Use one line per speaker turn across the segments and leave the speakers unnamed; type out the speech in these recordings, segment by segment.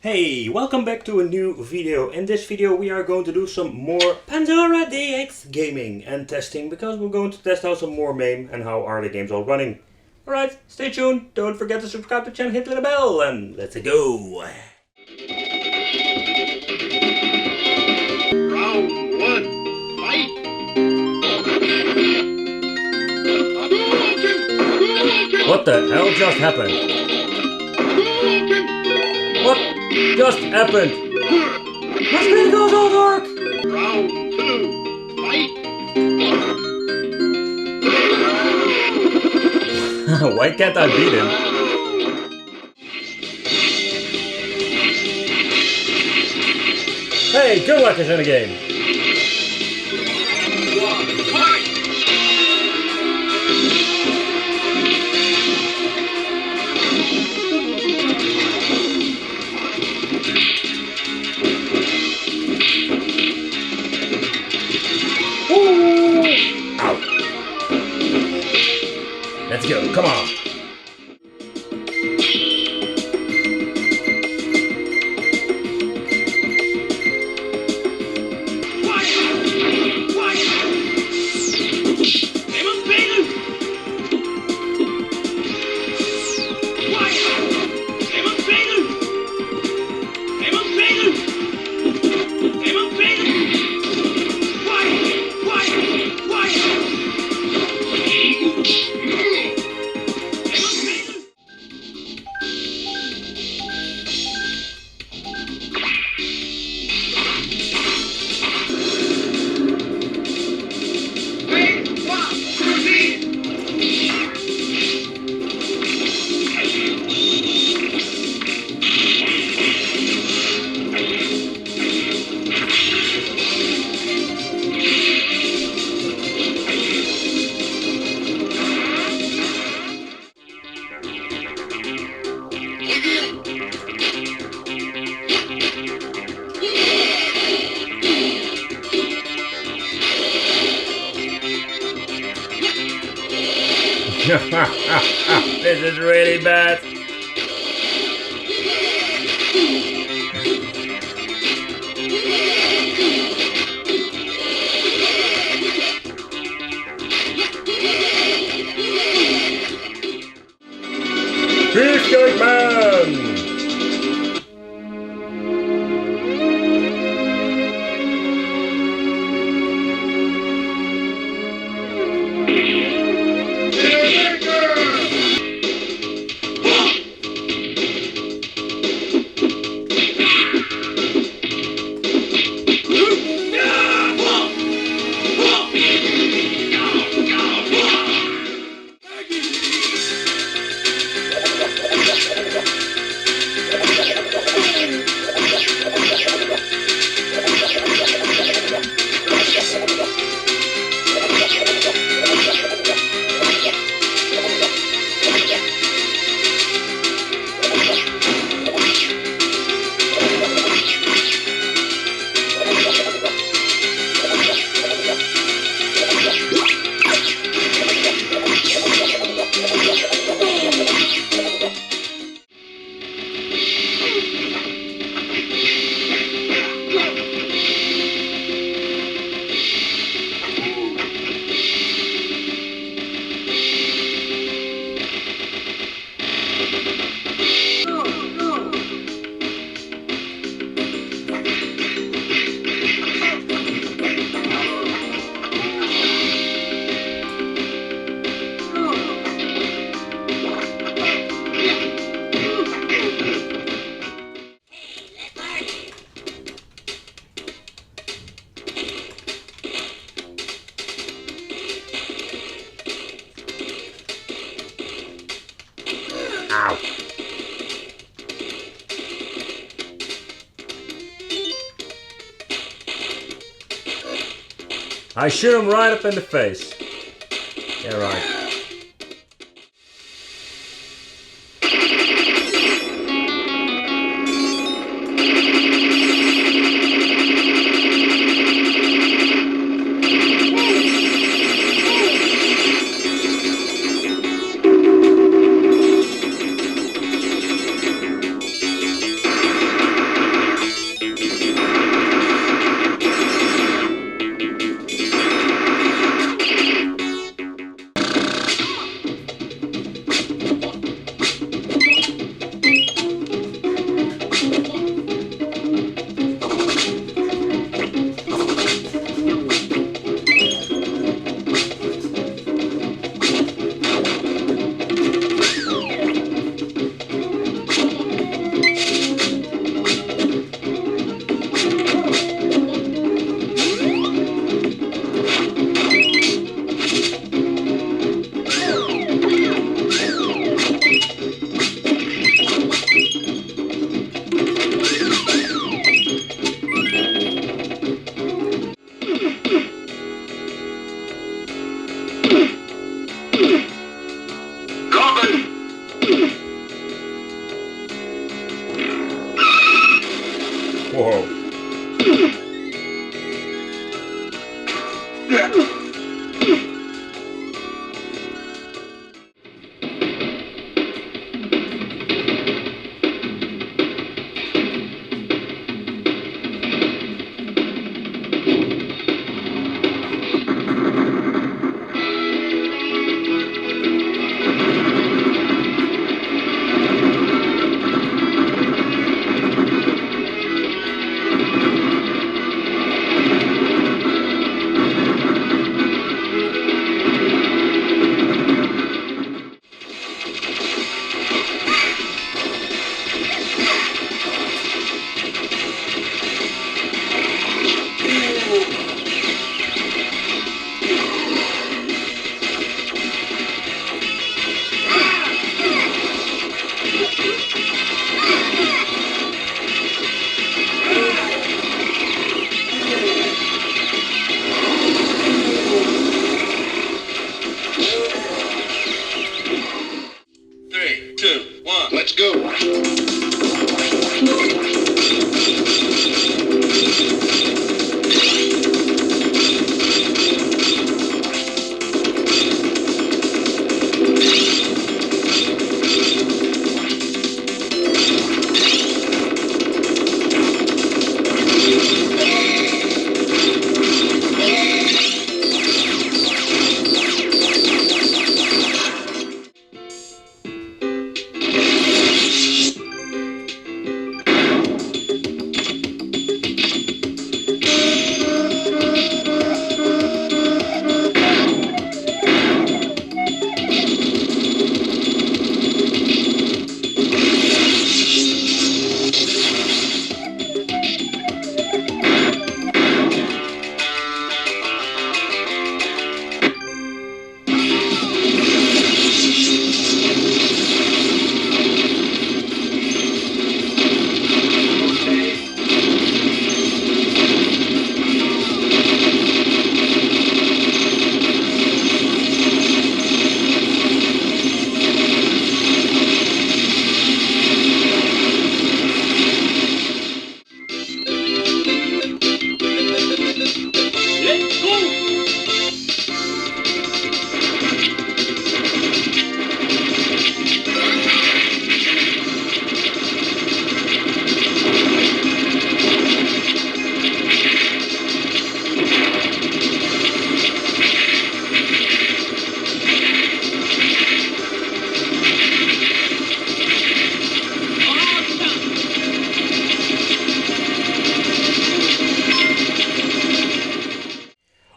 Hey, welcome back to a new video. In this video we are going to do some more Pandora DX gaming and testing, because we're going to test out some more MAME and how are the games all running. Alright, stay tuned, don't forget to subscribe to the channel, hit the little bell, and let's go!
Round one, fight!
What the hell just happened? What just happened? My screen goes all dark!
Round two, fight!
Why can't I beat him? Hey, good luck is in the game! Ow. Let's go, come on! This is really bad. Cheesecake Man! Ow. I shoot him right up in the face. Yeah, right. Whoa.
Let's go.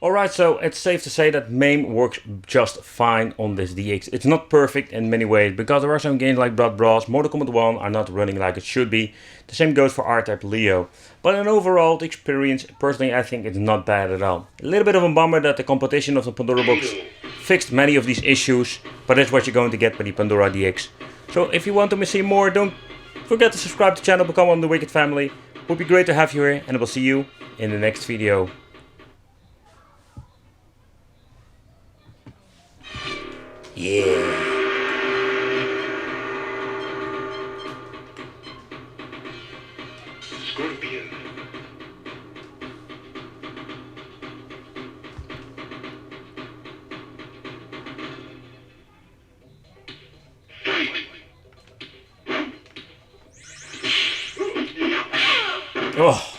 Alright, so it's safe to say that MAME works just fine on this DX. It's not perfect in many ways, because there are some games like Blood Bros, Mortal Kombat 1 are not running like it should be. The same goes for R-Type Leo. But in overall, the experience, personally I think it's not bad at all. A little bit of a bummer that the competition of the Pandora box fixed many of these issues, but that's what you're going to get by the Pandora DX. So if you want to see more, don't forget to subscribe to the channel, become one of the Wicked family. Would be great to have you here, and I will see you in the next video. Yeah.
Scorpion.
Oh.